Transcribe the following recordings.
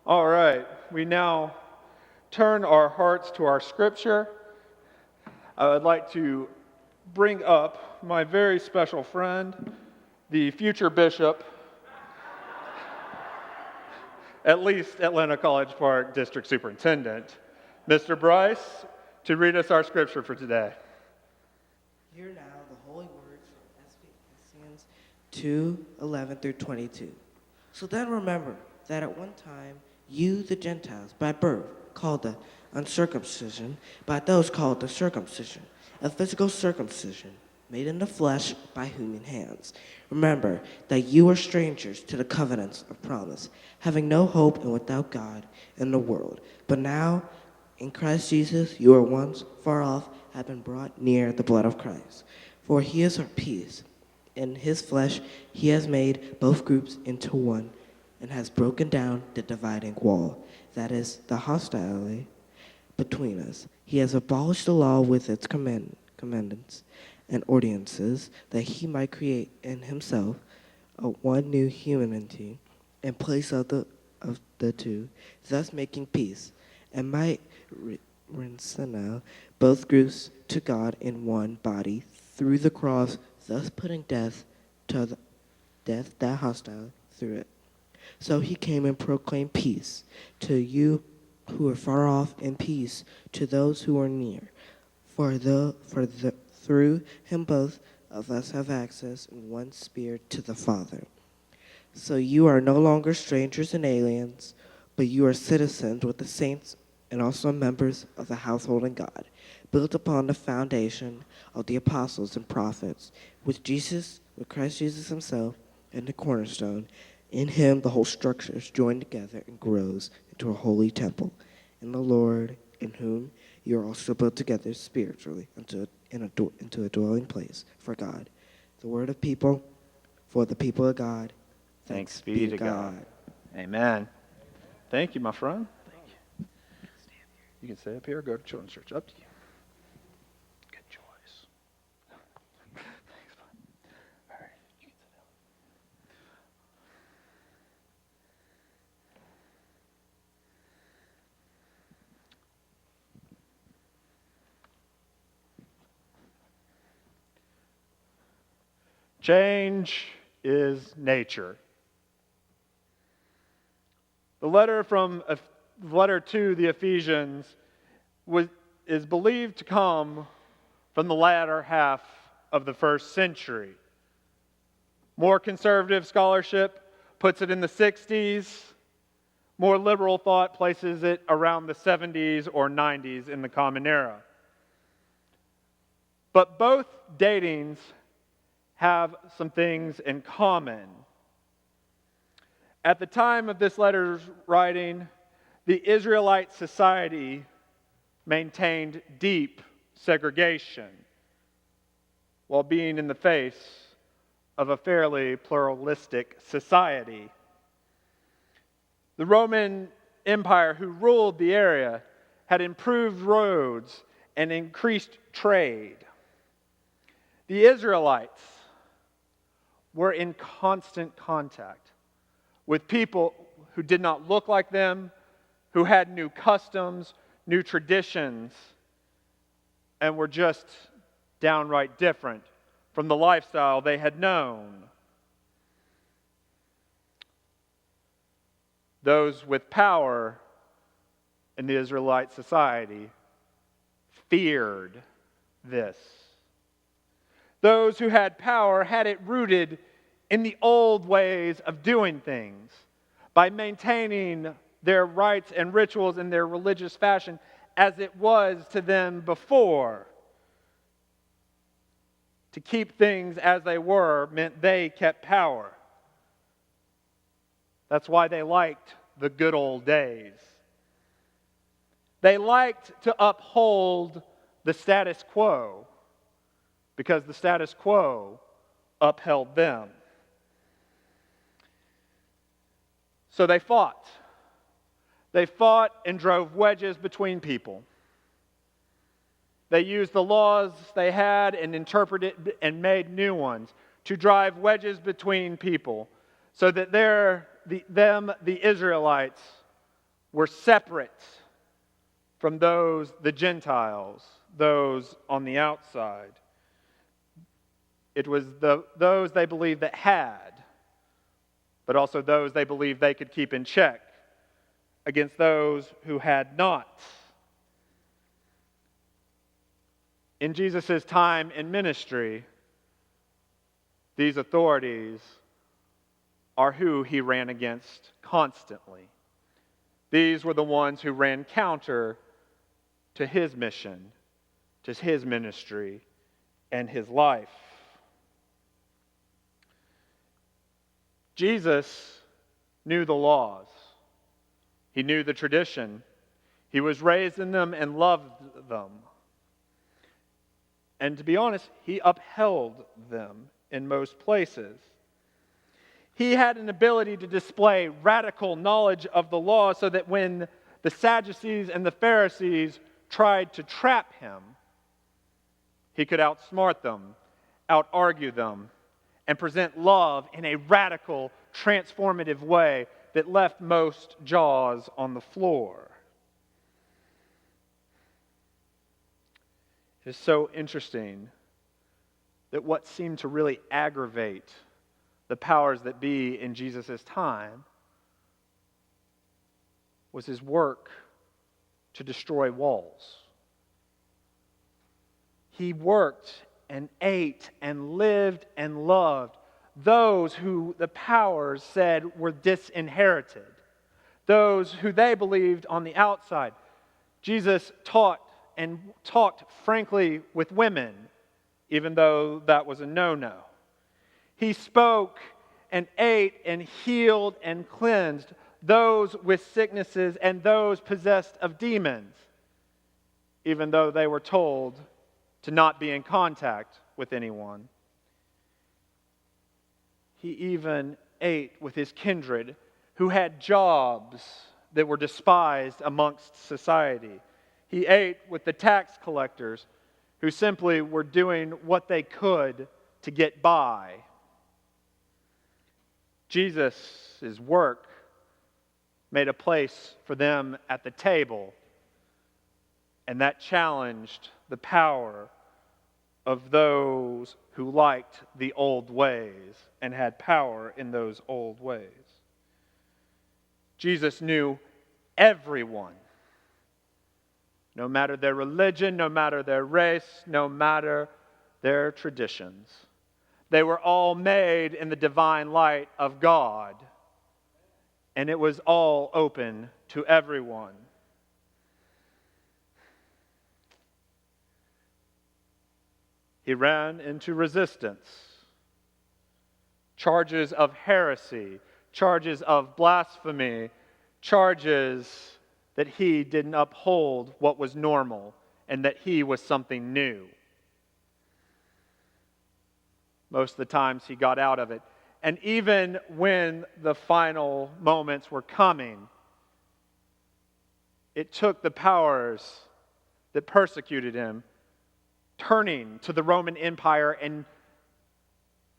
All right, we now turn our hearts to our scripture. I would like to bring up my very special friend, the future bishop, at least Atlanta College Park District Superintendent, Mr. Bryce, to read us our scripture for today. Hear now the holy words from Ephesians 2:11 through 22. So then remember that at one time you, the Gentiles, by birth, called the uncircumcision, by those called the circumcision, a physical circumcision, made in the flesh by human hands. Remember that you were strangers to the covenants of promise, having no hope and without God in the world. But now, in Christ Jesus, you were once far off, have been brought near the blood of Christ. For he is our peace. In his flesh, he has made both groups into one, and has broken down the dividing wall, that is, the hostility between us. He has abolished the law with its commandments and ordinances, that he might create in himself one new humanity in place of the two, thus making peace, and might reconcile both groups to God in one body through the cross, thus putting death that hostile through it. So he came and proclaimed peace to you who are far off, and peace to those who are near. Through him both of us have access in one spirit to the Father. So you are no longer strangers and aliens, but you are citizens with the saints and also members of the household of God, built upon the foundation of the apostles and prophets, with Christ Jesus himself and the cornerstone. In him the whole structure is joined together and grows into a holy temple in the Lord, in whom you are also built together spiritually into a dwelling place for God. The word of people, for the people of God. Thanks be to God. Amen. Thank you, my friend. Thank you. You can stay up here or go to children's church. Up to you. Good choice. Thanks, bud. All right, you can sit down. Change is nature. The letter to the Ephesians is believed to come from the latter half of the first century. More conservative scholarship puts it in the 60s. More liberal thought places it around the 70s or 90s in the Common Era. But both datings have some things in common. At the time of this letter's writing, the Israelite society maintained deep segregation while being in the face of a fairly pluralistic society. The Roman Empire, who ruled the area, had improved roads and increased trade. The Israelites were in constant contact with people who did not look like them, who had new customs, new traditions, and were just downright different from the lifestyle they had known. Those with power in the Israelite society feared this. Those who had power had it rooted in the old ways of doing things, by maintaining their rites and rituals in their religious fashion as it was to them before. To keep things as they were meant they kept power. That's why they liked the good old days. They liked to uphold the status quo because the status quo upheld them. So they fought. They fought and drove wedges between people. They used the laws they had and interpreted and made new ones to drive wedges between people so that the Israelites were separate from the Gentiles, those on the outside. It was those they believed that had, but also those they believed they could keep in check against those who had not. In Jesus' time in ministry, these authorities are who he ran against constantly. These were the ones who ran counter to his mission, to his ministry, and his life. Jesus knew the laws. He knew the tradition. He was raised in them and loved them. And to be honest, he upheld them in most places. He had an ability to display radical knowledge of the law so that when the Sadducees and the Pharisees tried to trap him, he could outsmart them, out-argue them, and present love in a radical, transformative way that left most jaws on the floor. It is so interesting that what seemed to really aggravate the powers that be in Jesus' time was his work to destroy walls. He worked and ate and lived and loved those who the powers said were disinherited, those who they believed on the outside. Jesus taught and talked frankly with women, even though that was a no-no. He spoke and ate and healed and cleansed those with sicknesses and those possessed of demons, even though they were told to not be in contact with anyone. He even ate with his kindred who had jobs that were despised amongst society. He ate with the tax collectors who simply were doing what they could to get by. Jesus' work made a place for them at the table, and that challenged the power of those who liked the old ways and had power in those old ways. Jesus knew everyone, no matter their religion, no matter their race, no matter their traditions. They were all made in the divine light of God, and it was all open to everyone. He ran into resistance, charges of heresy, charges of blasphemy, charges that he didn't uphold what was normal and that he was something new. Most of the times he got out of it. And even when the final moments were coming, it took the powers that persecuted him turning to the Roman Empire and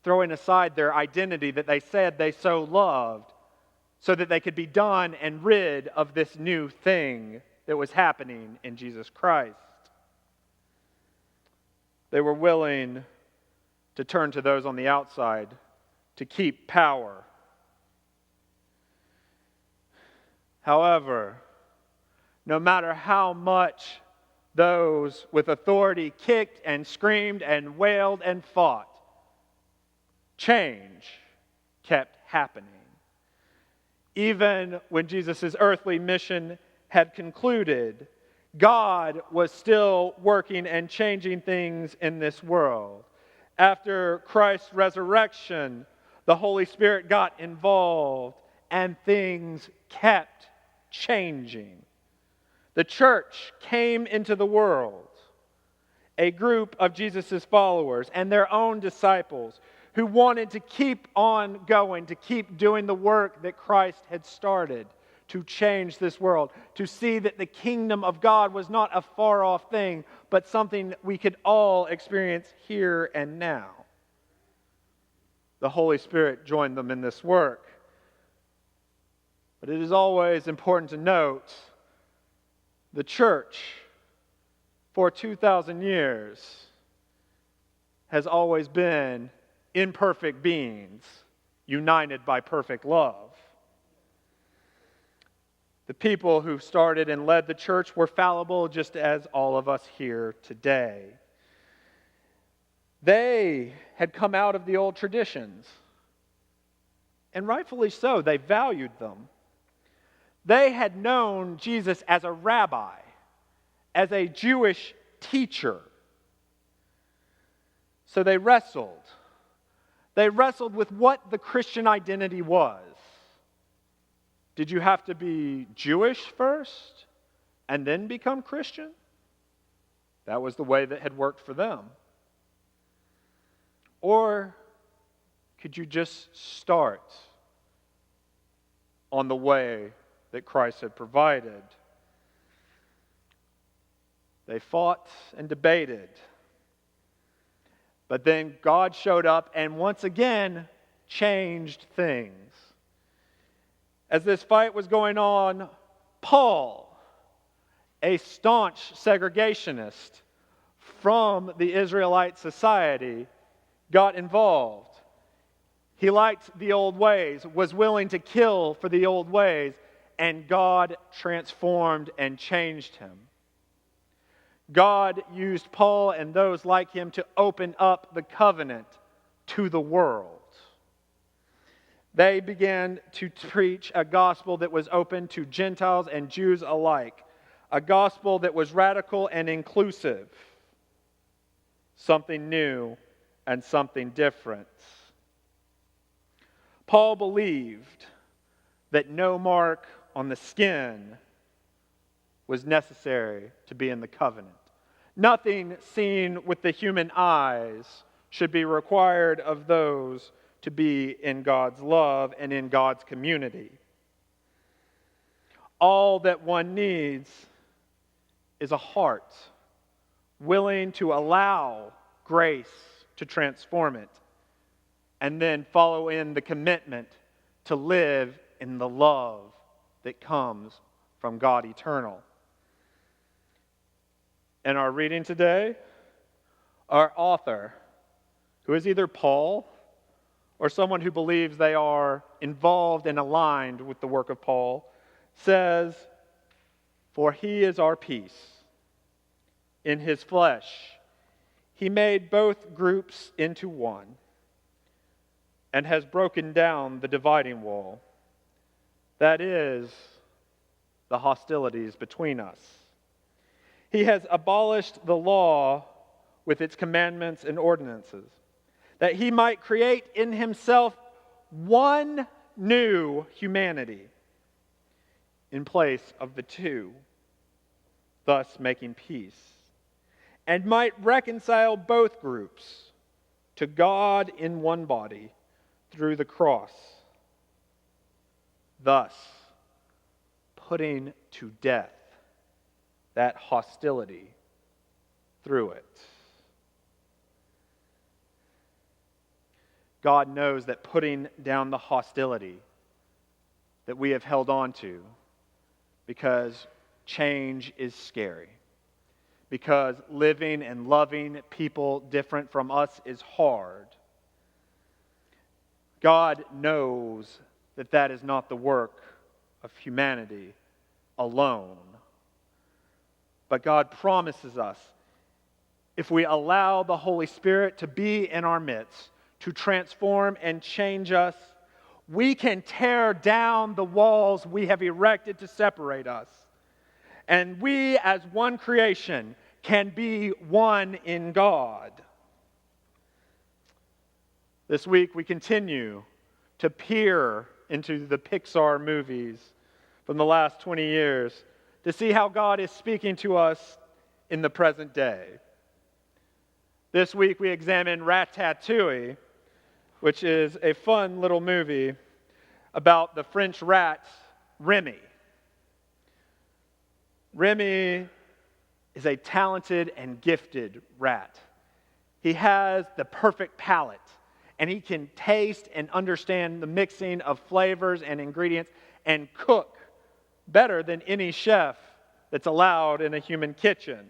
throwing aside their identity that they said they so loved so that they could be done and rid of this new thing that was happening in Jesus Christ. They were willing to turn to those on the outside to keep power. However, no matter how much those with authority kicked and screamed and wailed and fought, change kept happening. Even when Jesus' earthly mission had concluded, God was still working and changing things in this world. After Christ's resurrection, the Holy Spirit got involved and things kept changing. The church came into the world, a group of Jesus' followers and their own disciples who wanted to keep on going, to keep doing the work that Christ had started, to change this world, to see that the kingdom of God was not a far-off thing, but something we could all experience here and now. The Holy Spirit joined them in this work. But it is always important to note the church for 2,000 years has always been imperfect beings united by perfect love. The people who started and led the church were fallible, just as all of us here today. They had come out of the old traditions, and rightfully so. They valued them. They had known Jesus as a rabbi, as a Jewish teacher. So they wrestled. They wrestled with what the Christian identity was. Did you have to be Jewish first and then become Christian? That was the way that had worked for them. Or could you just start on the way that Christ had provided? They fought and debated. But then God showed up and once again changed things. As this fight was going on, Paul, a staunch segregationist from the Israelite society, got involved. He liked the old ways, was willing to kill for the old ways, and God transformed and changed him. God used Paul and those like him to open up the covenant to the world. They began to preach a gospel that was open to Gentiles and Jews alike, a gospel that was radical and inclusive, something new and something different. Paul believed that no mark on the skin was necessary to be in the covenant. Nothing seen with the human eyes should be required of those to be in God's love and in God's community. All that one needs is a heart willing to allow grace to transform it, and then follow in the commitment to live in the love that comes from God eternal. In our reading today, our author, who is either Paul or someone who believes they are involved and aligned with the work of Paul, says, "For he is our peace. In his flesh, he made both groups into one, and has broken down the dividing wall, that is, the hostilities between us. He has abolished the law with its commandments and ordinances, that he might create in himself one new humanity in place of the two, thus making peace, and might reconcile both groups to God in one body through the cross, thus putting to death that hostility through it." God knows that putting down the hostility that we have held on to, because change is scary, because living and loving people different from us is hard. God knows that that is not the work of humanity alone. But God promises us, if we allow the Holy Spirit to be in our midst, to transform and change us, we can tear down the walls we have erected to separate us. And we, as one creation, can be one in God. This week we continue to peer into the Pixar movies from the last 20 years to see how God is speaking to us in the present day. This week we examine Ratatouille, which is a fun little movie about the French rat Remy. Remy is a talented and gifted rat. He has the perfect palate, and he can taste and understand the mixing of flavors and ingredients, and cook better than any chef that's allowed in a human kitchen.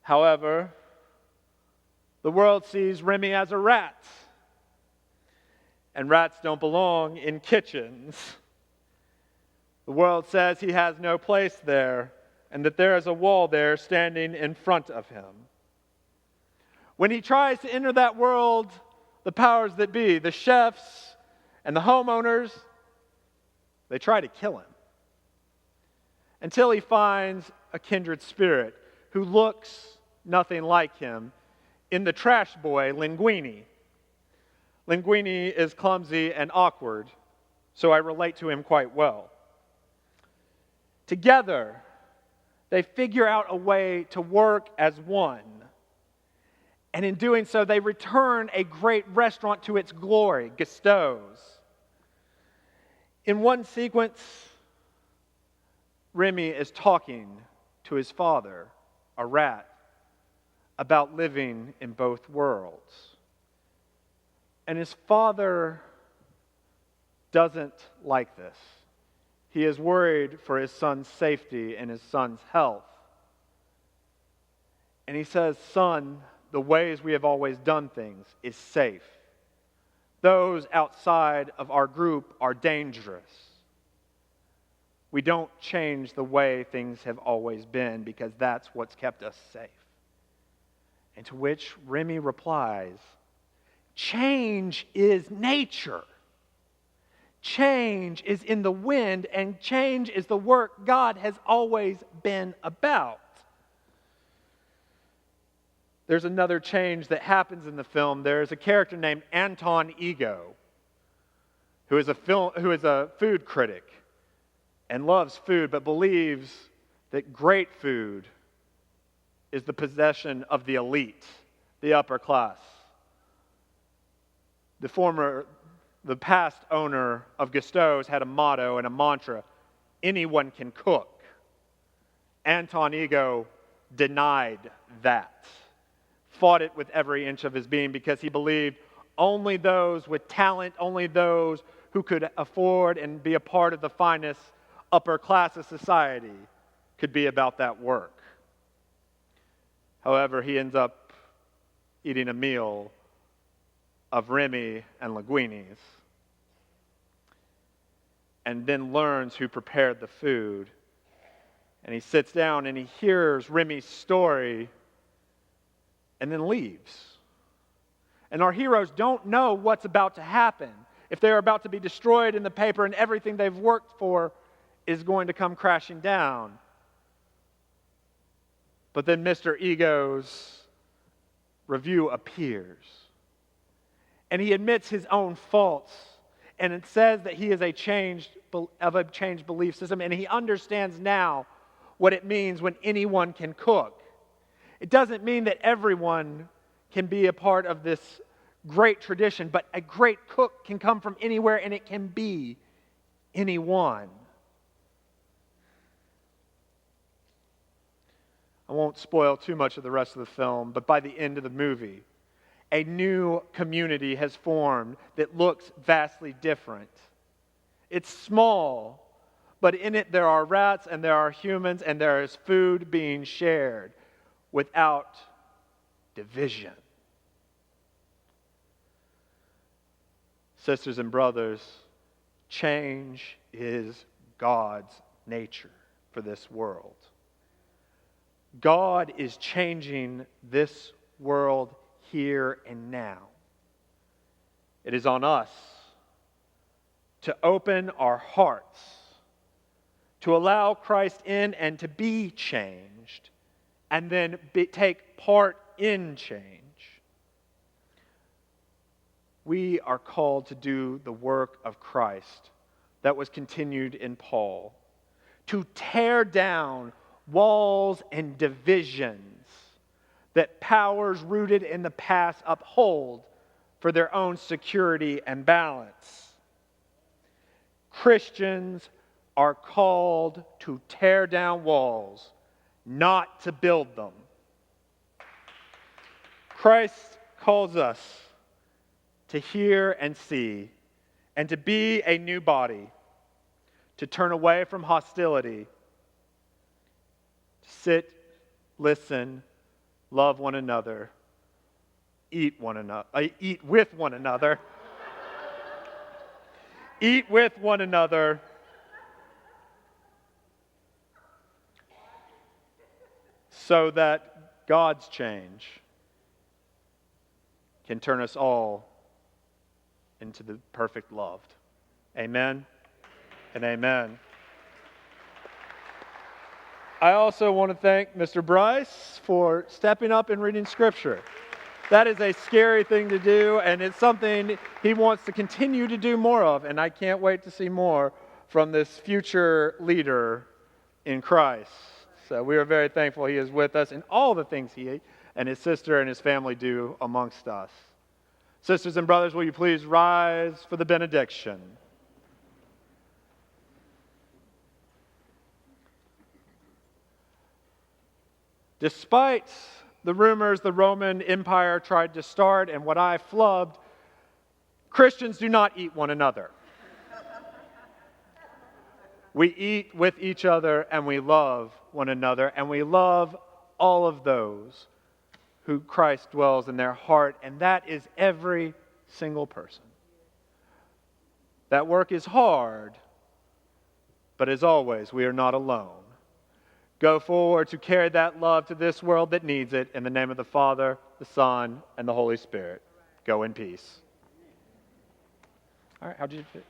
However, the world sees Remy as a rat, and rats don't belong in kitchens. The world says he has no place there, and that there is a wall there standing in front of him. When he tries to enter that world, the powers that be, the chefs and the homeowners, they try to kill him. Until he finds a kindred spirit who looks nothing like him in the trash boy, Linguini. Linguini is clumsy and awkward, so I relate to him quite well. Together, they figure out a way to work as one. And in doing so, they return a great restaurant to its glory, Gusteau's. In one sequence, Remy is talking to his father, a rat, about living in both worlds. And his father doesn't like this. He is worried for his son's safety and his son's health. And he says, "Son, the ways we have always done things is safe. Those outside of our group are dangerous. We don't change the way things have always been because that's what's kept us safe." And to which Remy replies, "Change is nature. Change is in the wind, and change is the work God has always been about." There's another change that happens in the film. There's a character named Anton Ego, who is a food critic and loves food, but believes that great food is the possession of the elite, the upper class. The past owner of Gusteau's had a motto and a mantra: anyone can cook. Anton Ego denied that, fought it with every inch of his being, because he believed only those with talent, only those who could afford and be a part of the finest upper class of society could be about that work. However, he ends up eating a meal of Remy and Linguini's, and then learns who prepared the food. And he sits down and he hears Remy's story and then leaves. And our heroes don't know what's about to happen. If they're about to be destroyed in the paper and everything they've worked for is going to come crashing down. But then Mr. Ego's review appears. And he admits his own faults. And it says that he is a changed belief system. And he understands now what it means when anyone can cook. It doesn't mean that everyone can be a part of this great tradition, but a great cook can come from anywhere, and it can be anyone. I won't spoil too much of the rest of the film, but by the end of the movie, a new community has formed that looks vastly different. It's small, but in it there are rats and there are humans and there is food being shared without division. Sisters and brothers, change is God's nature for this world. God is changing this world here and now. It is on us to open our hearts, to allow Christ in and to be changed, and then take part in change. We are called to do the work of Christ that was continued in Paul, to tear down walls and divisions that powers rooted in the past uphold for their own security and balance. Christians are called to tear down walls, not to build them. Christ calls us to hear and see and to be a new body, to turn away from hostility, to sit, listen, love one another, eat with one another, eat with one another, so that God's change can turn us all into the perfect loved. Amen and amen. I also want to thank Mr. Bryce for stepping up and reading Scripture. That is a scary thing to do, and it's something he wants to continue to do more of, and I can't wait to see more from this future leader in Christ. So we are very thankful he is with us in all the things he and his sister and his family do amongst us. Sisters and brothers, will you please rise for the benediction? Despite the rumors the Roman Empire tried to start and what I flubbed, Christians do not eat one another. We eat with each other and we love one another, and we love all of those who Christ dwells in their heart, and that is every single person. That work is hard, but as always, we are not alone. Go forward to carry that love to this world that needs it, in the name of the Father, the Son, and the Holy Spirit. Go in peace. All right, how do you feel?